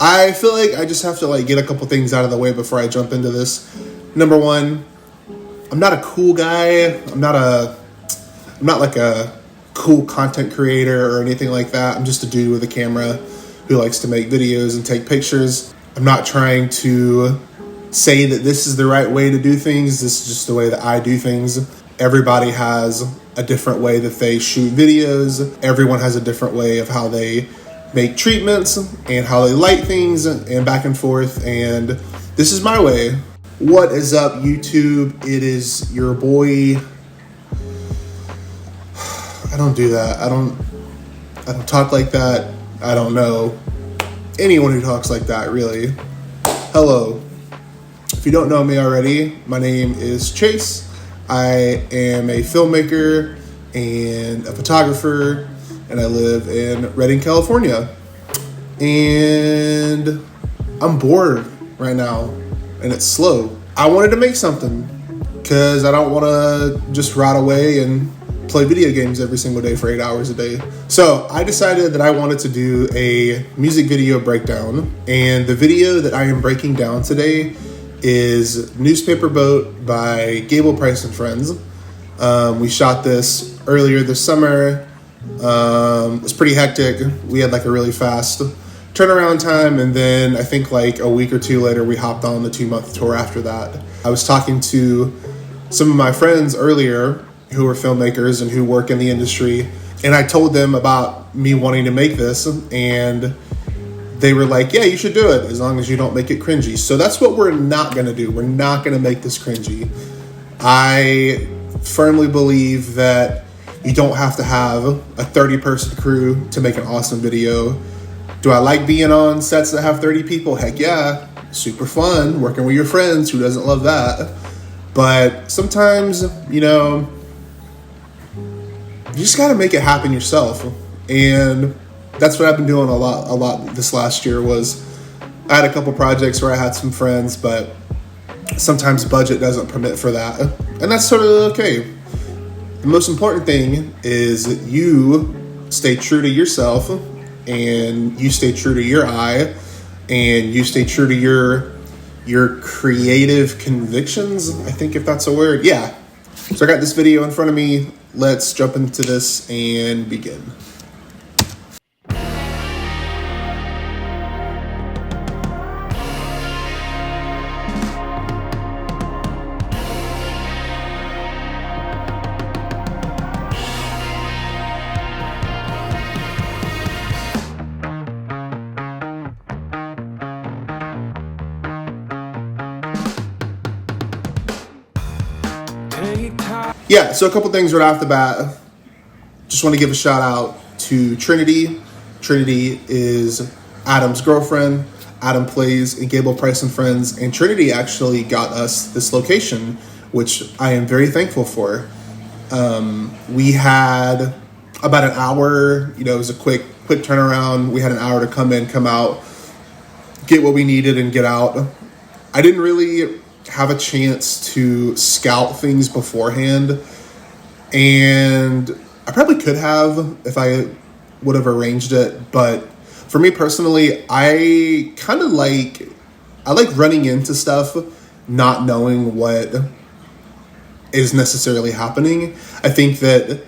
I feel like I just have to like get a couple things out of the way before I jump into this. Number one, I'm not a cool guy. I'm not like a cool content creator or anything like that. I'm just a dude with a camera who likes to make videos and take pictures. I'm not trying to say that this is the right way to do things. This is just the way that I do things. Everybody has a different way that they shoot videos. Everyone has a different way of how they make treatments and how they light things and back and forth. And this is my way. What is up, YouTube? It is your boy. I don't do that. I don't talk like that. I don't know anyone who talks like that, really. Hello. If you don't know me already, my name is Chase. I am a filmmaker and a photographer, and I live in Redding, California. And I'm bored right now, and it's slow. I wanted to make something because I don't want to just rot away and play video games every single day for 8 hours a day. So I decided that I wanted to do a music video breakdown, and the video that I am breaking down today is Newspaper Boat by Gable Price and Friends. We shot this earlier this summer. It was pretty hectic. We had like a really fast turnaround time, and then I think like a week or two later we hopped on the 2-month tour after that. I was talking to some of my friends earlier who are filmmakers and who work in the industry, and I told them about me wanting to make this, and they were like, yeah, you should do it as long as you don't make it cringy. So that's what we're not going to do. We're not going to make this cringy. I firmly believe that you don't have to have a 30-person crew to make an awesome video. Do I like being on sets that have 30 people? Heck yeah. Super fun working with your friends. Who doesn't love that? But sometimes, you just got to make it happen yourself. And that's what I've been doing a lot this last year. Was I had a couple projects where I had some friends, but sometimes budget doesn't permit for that. And that's sort of okay. The most important thing is that you stay true to yourself, and you stay true to your eye, and you stay true to your creative convictions, I think, if that's a word. Yeah. So I got this video in front of me. Let's jump into this and begin. Yeah, so a couple things right off the bat. Just want to give a shout out to Trinity. Trinity is Adam's girlfriend. Adam plays in Gable Price and Friends, and Trinity actually got us this location, which I am very thankful for. We had about an hour, it was a quick turnaround. We had an hour to come in, come out, get what we needed, and get out. I didn't really have a chance to scout things beforehand, and I probably could have if I would have arranged it, but for me personally, I like running into stuff not knowing what is necessarily happening. I think that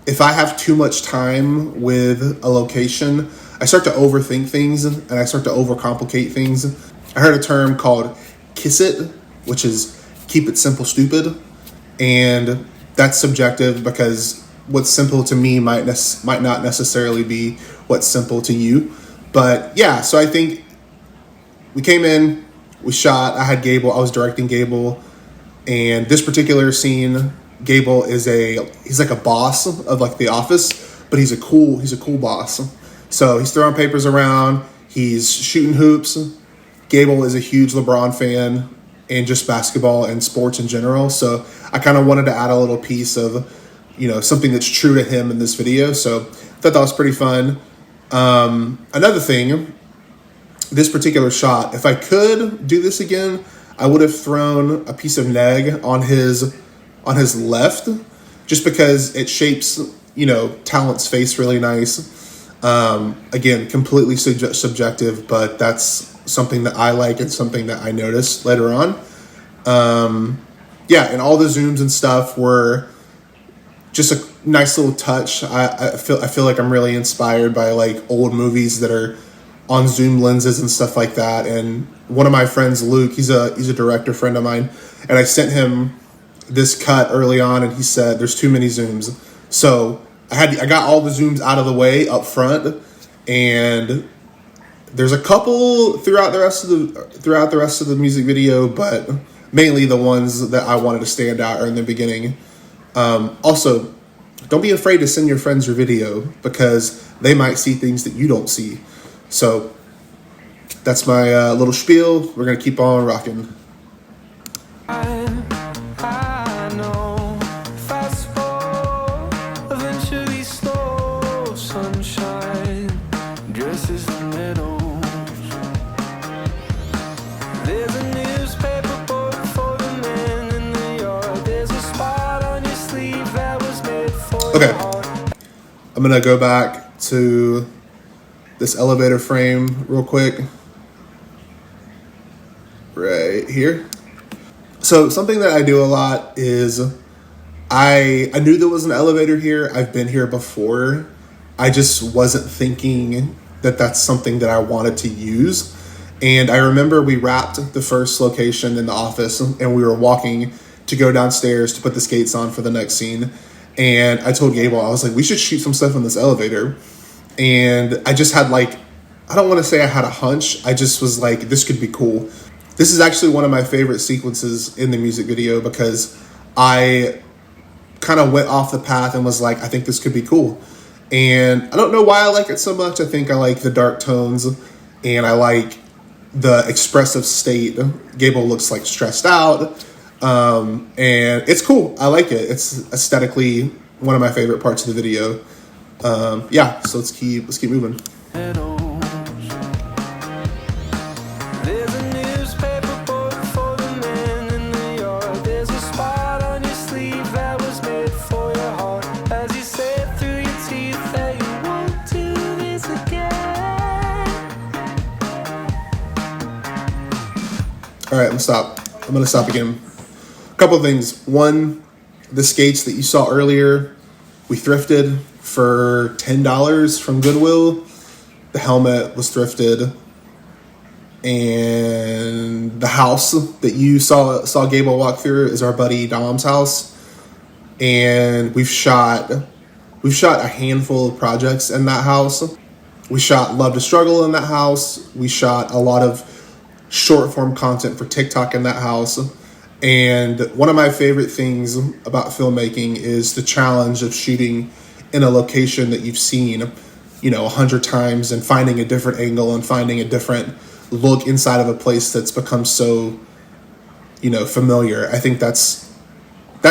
if I have too much time with a location, I start to overthink things and I start to overcomplicate things. I heard a term called kiss it, which is keep it simple, stupid. And that's subjective because what's simple to me might not necessarily be what's simple to you. But yeah, so I think we came in, we shot, I had Gable, I was directing Gable. And this particular scene, Gable he's like a boss of like The Office, but he's a cool boss. So he's throwing papers around, he's shooting hoops. Gable is a huge LeBron fan and just basketball and sports in general. So I kind of wanted to add a little piece of, something that's true to him in this video. So I thought that was pretty fun. Another thing, this particular shot, if I could do this again, I would have thrown a piece of neg on his left, just because it shapes, Talent's face really nice. Again, completely subjective, but that's something that I like and something that I noticed later on. Yeah, and all the zooms and stuff were just a nice little touch. I feel like I'm really inspired by like old movies that are on zoom lenses and stuff like that. And one of my friends, Luke, he's a director friend of mine, and I sent him this cut early on, and he said there's too many zooms. So I got all the zooms out of the way up front, and there's a couple throughout the rest of the music video, but mainly the ones that I wanted to stand out are in the beginning. Also, don't be afraid to send your friends your video because they might see things that you don't see. So that's my little spiel. We're going to keep on rocking. I know, fast forward, eventually slow sunshine dresses the meadows. There's a newspaper board for the men in the yard. There's a spot on your sleeve that was made for your heart. I'm going to go back to this elevator frame real quick. Right here. So something that I do a lot is I knew there was an elevator here. I've been here before. I just wasn't thinking that that's something that I wanted to use. And I remember we wrapped the first location in the office and we were walking to go downstairs to put the skates on for the next scene. And I told Gable, I was like, we should shoot some stuff in this elevator. And I just had like, I don't want to say I had a hunch. I just was like, this could be cool. This is actually one of my favorite sequences in the music video because I kind of went off the path and was like, I think this could be cool. And I don't know why I like it so much. I think I like the dark tones and I like the expressive state. Gable looks like stressed out. And it's cool. I like it. It's aesthetically one of my favorite parts of the video. Yeah, so let's keep moving. There's a newspaper board for the men in the yard. There's a spot on your sleeve that was made for your heart. As you say it through your teeth that you won't do this again. All right, I'm gonna stop again. A couple of things. One, the skates that you saw earlier, we thrifted for $10 from Goodwill. The helmet was thrifted. And the house that you saw Gable walk through is our buddy Dom's house. And we've shot a handful of projects in that house. We shot Love to Struggle in that house. We shot a lot of short form content for TikTok in that house. And one of my favorite things about filmmaking is the challenge of shooting in a location that you've seen, 100 times and finding a different angle and finding a different look inside of a place that's become so, familiar. I think that's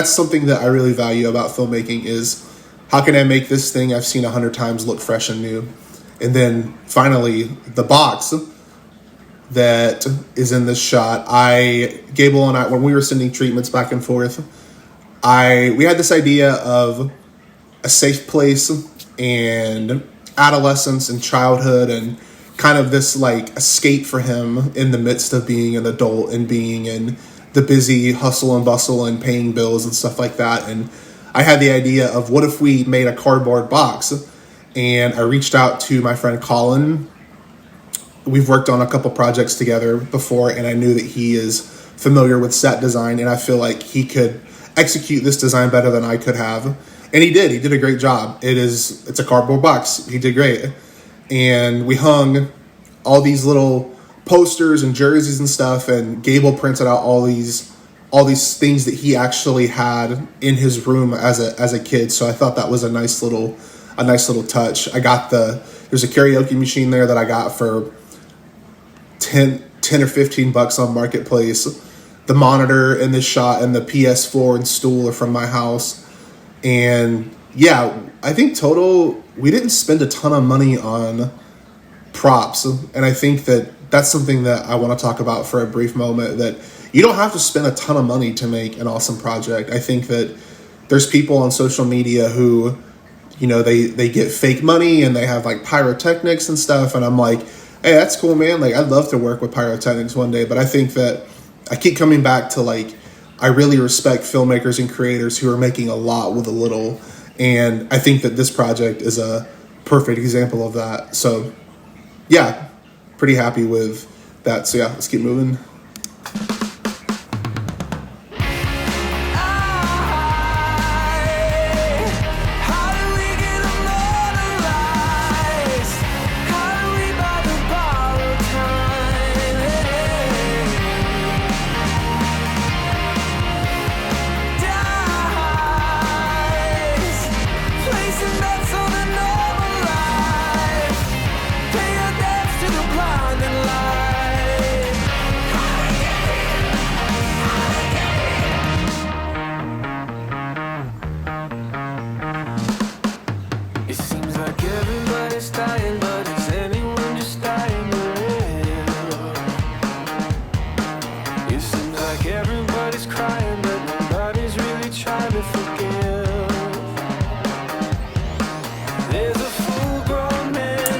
something that I really value about filmmaking is how can I make this thing I've seen 100 times look fresh and new? And then finally, the box that is in this shot. Gable and I, when we were sending treatments back and forth, we had this idea of a safe place and adolescence and childhood and kind of this like escape for him in the midst of being an adult and being in the busy hustle and bustle and paying bills and stuff like that. And I had the idea of what if we made a cardboard box? And I reached out to my friend Colin. We've worked on a couple projects together before, and I knew that he is familiar with set design, and I feel like he could execute this design better than I could have. And he did. He did a great job. It's a cardboard box. He did great. And we hung all these little posters and jerseys and stuff, and Gable printed out all these things that he actually had in his room as a kid. So I thought that was a nice little touch. There's a karaoke machine there that I got for 10 or $15 on Marketplace. The monitor in this shot and the PS4 and stool are from my house. And yeah, I think total, we didn't spend a ton of money on props. And I think that that's something that I want to talk about for a brief moment, that you don't have to spend a ton of money to make an awesome project. I think that there's people on social media who they get fake money and they have like pyrotechnics and stuff. And I'm like, hey, that's cool, man. Like, I'd love to work with pyrotechnics one day. But I think that I keep coming back to, like, I really respect filmmakers and creators who are making a lot with a little. And I think that this project is a perfect example of that. So, yeah, pretty happy with that. So, yeah, let's keep moving.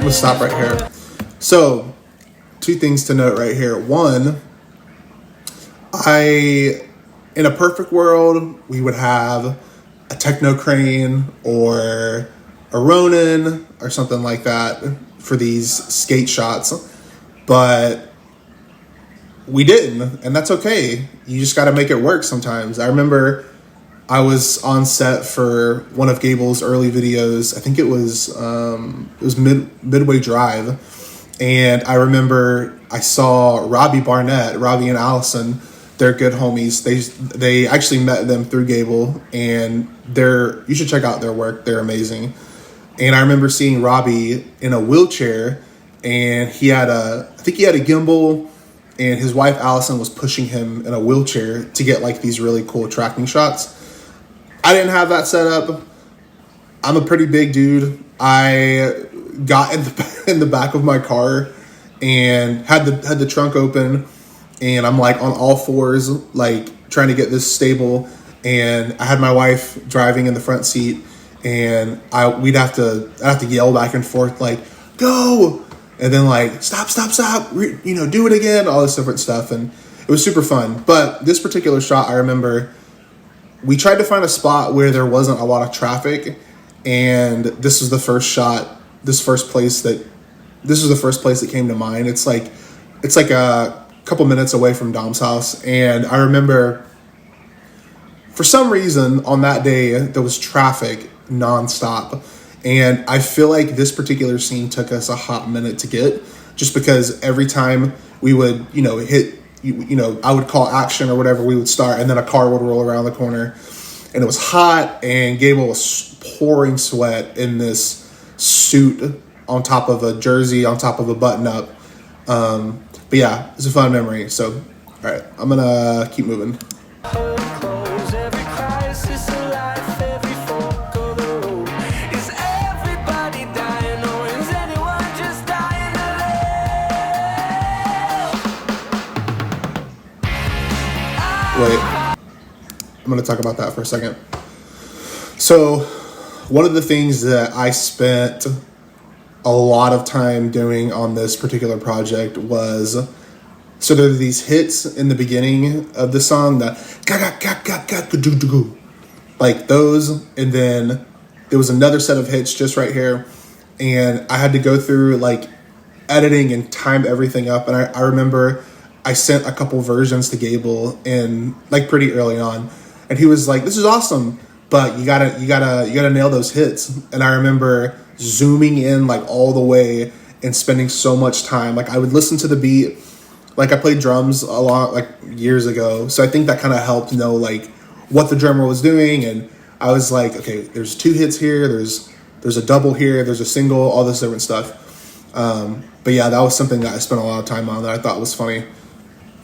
We'll stop right here. So, two things to note right here. One, in a perfect world, we would have a techno crane or a Ronin or something like that for these skate shots, but we didn't, and that's okay. You just got to make it work sometimes. I remember I was on set for one of Gable's early videos. I think it was Midway Drive, and I remember I saw Robbie and Allison. They're good homies. They actually met them through Gable, and you should check out their work. They're amazing. And I remember seeing Robbie in a wheelchair, and I think he had a gimbal, and his wife Allison was pushing him in a wheelchair to get like these really cool tracking shots. I didn't have that set up. I'm a pretty big dude. I got in the back of my car and had the trunk open, and I'm like on all fours, like trying to get this stable. And I had my wife driving in the front seat, and I'd have to yell back and forth like, go, and then like stop, do it again, all this different stuff, and it was super fun. But this particular shot, I remember we tried to find a spot where there wasn't a lot of traffic, and this was the first shot. This was the first place that came to mind. It's like a couple minutes away from Dom's house, and I remember for some reason on that day there was traffic nonstop, and I feel like this particular scene took us a hot minute to get, just because every time we would hit, I would call action or whatever, we would start, and then a car would roll around the corner, and it was hot, and Gable was pouring sweat in this suit on top of a jersey, on top of a button-up. But yeah, it's a fun memory. So, all right, I'm gonna keep moving. Wait, I'm going to talk about that for a second. So, one of the things that I spent a lot of time doing on this particular project was, so there are these hits in the beginning of the song, the like those, and then there was another set of hits just right here, and I had to go through like editing and time everything up, and I remember I sent a couple versions to Gable and like pretty early on, and he was like, "This is awesome, but you gotta nail those hits." And I remember zooming in like all the way and spending so much time. Like I would listen to the beat. Like I played drums a lot like years ago, so I think that kind of helped know like what the drummer was doing. And I was like, okay, there's 2 hits here. There's a double here. There's a single. All this different stuff. But yeah, that was something that I spent a lot of time on that I thought was funny.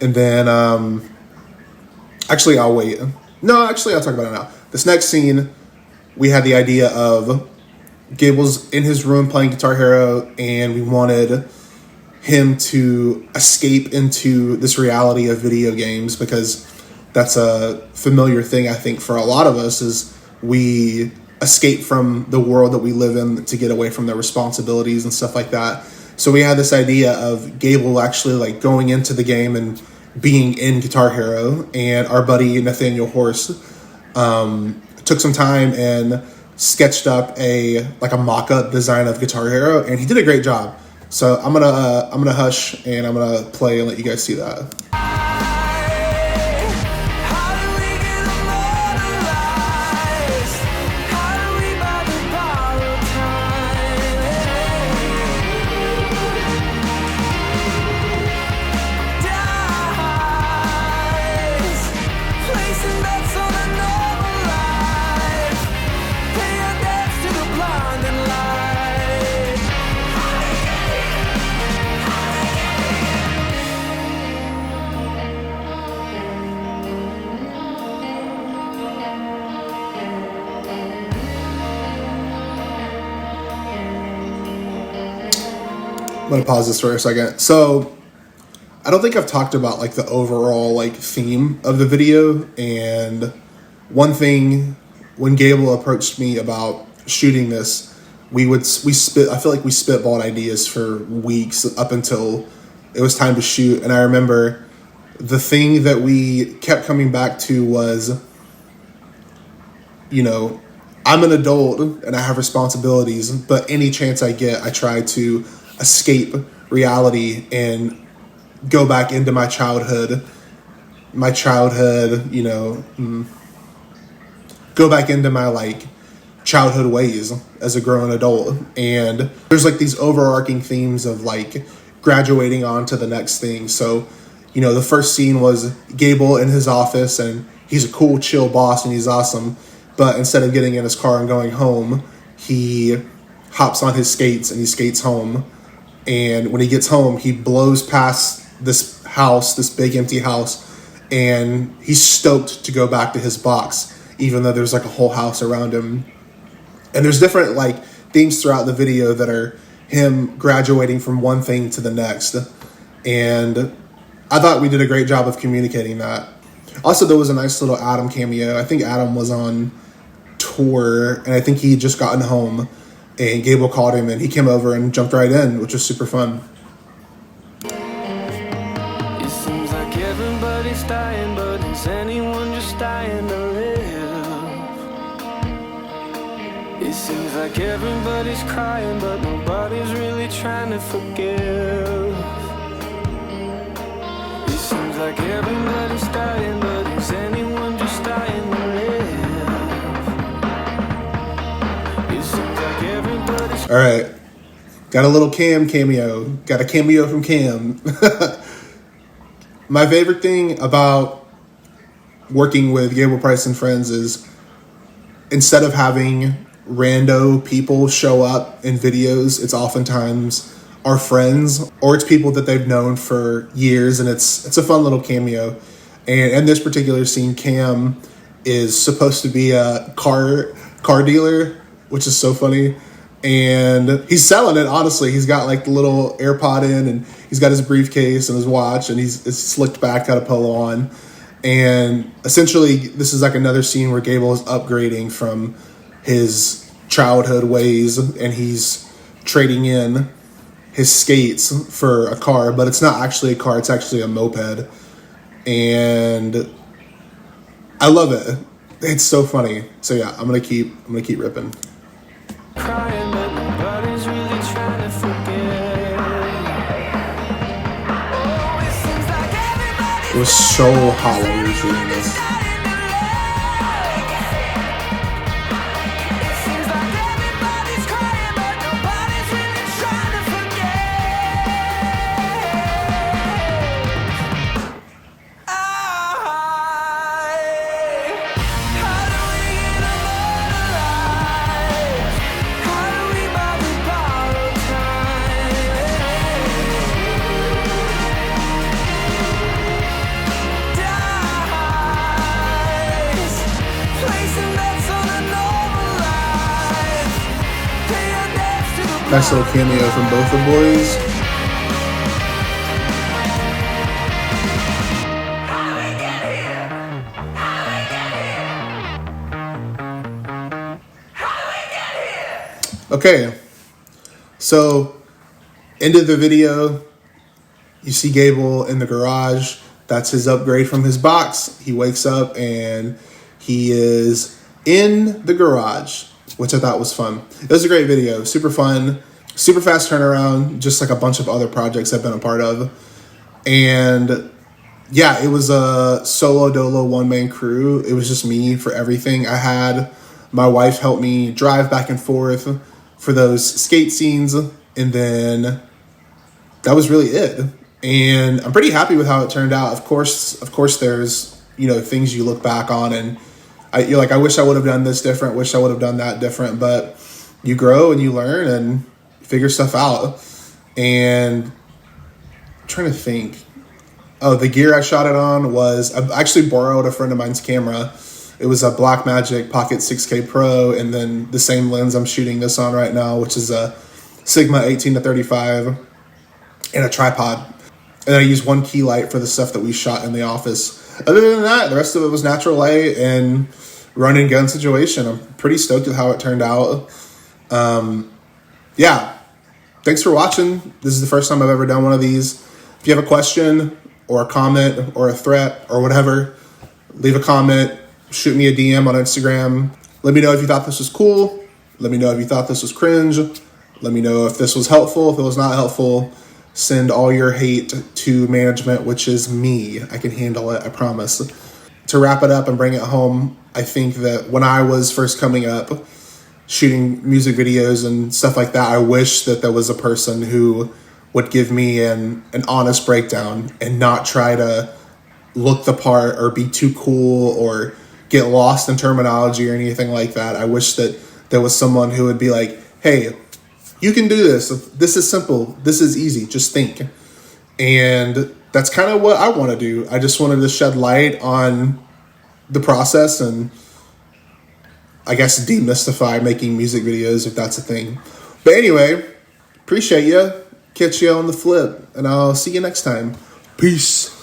And then, actually, I'll wait. No, actually, I'll talk about it now. This next scene, we had the idea of Gable's in his room playing Guitar Hero, and we wanted him to escape into this reality of video games, because that's a familiar thing, I think, for a lot of us, is we escape from the world that we live in, to get away from their responsibilities and stuff like that. So we had this idea of Gable actually like going into the game and being in Guitar Hero, and our buddy Nathaniel Horst took some time and sketched up a mock-up design of Guitar Hero, and he did a great job. So I'm gonna hush and I'm gonna play and let you guys see that. I'm gonna pause this for a second. So I don't think I've talked about like the overall like theme of the video. And one thing, when Gable approached me about shooting this, I feel like we spitballed ideas for weeks up until it was time to shoot. And I remember the thing that we kept coming back to was, you know, I'm an adult and I have responsibilities, but any chance I get, I try to escape reality and go back into my childhood, you know, go back into my like childhood ways as a grown adult. And there's like these overarching themes of like graduating on to the next thing. So, you know, the first scene was Gable in his office, and he's a cool, chill boss and he's awesome. But instead of getting in his car and going home, he hops on his skates and he skates home. And when he gets home, he blows past this house, this big empty house, and he's stoked to go back to his box, even though there's like a whole house around him. And there's different like themes throughout the video that are him graduating from one thing to the next. And I thought we did a great job of communicating that. Also, there was a nice little Adam cameo. I think Adam was on tour, and I think he had just gotten home. And Gable called him, and he came over and jumped right in, which was super fun. It seems like everybody's dying, but is anyone just dying to live? It seems like everybody's crying, but nobody's really trying to forgive. It seems like everybody's dying, but is anyone just dying to live? All right, got a little Cam cameo. Got a cameo from Cam. My favorite thing about working with Gable Price and Friends is, instead of having rando people show up in videos, it's oftentimes our friends, or it's people that they've known for years, and it's a fun little cameo. And in this particular scene, Cam is supposed to be a car dealer, which is so funny. And he's selling it, honestly. He's got like the little AirPod in, and he's got his briefcase and his watch, and he's slicked back, got a polo on. And essentially, this is like another scene where Gable is upgrading from his childhood ways, and he's trading in his skates for a car, but it's not actually a car, it's actually a moped. And I love it. It's so funny. So yeah, I'm gonna keep ripping. Crying, but nobody's really trying to forget. Oh, it seems like everybody's It was so hot when we were shooting this. It seems like everybody's crying, but nobody's really trying to forget. How do we get immortalized? How do we buy the borrowed time? Dies, placing bets on a noble life. Pay your debts to the Nice little cameo from both the boys. How we get here? How we get here? How Okay, so end of the video, you see Gable in the garage. That's his upgrade from his box. He wakes up and he is in the garage, which I thought was fun. It was a great video, super fun, super fast turnaround, just like a bunch of other projects I've been a part of. And yeah, it was a solo dolo one-man crew. It was just me for everything. I had my wife help me drive back and forth for those skate scenes, and then that was really it. And I'm pretty happy with how it turned out. Of course, there's, you know, things you look back on and you're like, I wish I would have done this different, wish I would have done that different, but you grow and you learn and figure stuff out. And I'm trying to think. Oh, the gear I shot it on was, I actually borrowed a friend of mine's camera. It was a Blackmagic Pocket 6K Pro, and then the same lens I'm shooting this on right now, which is a Sigma 18-35, and a tripod. And I used one key light for the stuff that we shot in the office. Other than that, the rest of it was natural light and run and gun situation. I'm pretty stoked with how it turned out. Yeah, thanks for watching. This is the first time I've ever done one of these. If you have a question or a comment or a threat or whatever, leave a comment, shoot me a DM on Instagram. Let me know if you thought this was cool. Let me know if you thought this was cringe. Let me know if this was helpful, if it was not helpful. Send all your hate to management, which is me. I can handle it, I promise. To wrap it up and bring it home, I think that when I was first coming up, shooting music videos and stuff like that, I wish that there was a person who would give me an honest breakdown and not try to look the part or be too cool or get lost in terminology or anything like that. I wish that there was someone who would be like, hey, you can do this. This is simple. This is easy. Just think. And that's kind of what I want to do. I just wanted to shed light on the process and I guess demystify making music videos, if that's a thing. But anyway, appreciate you. Catch you on the flip. And I'll see you next time. Peace.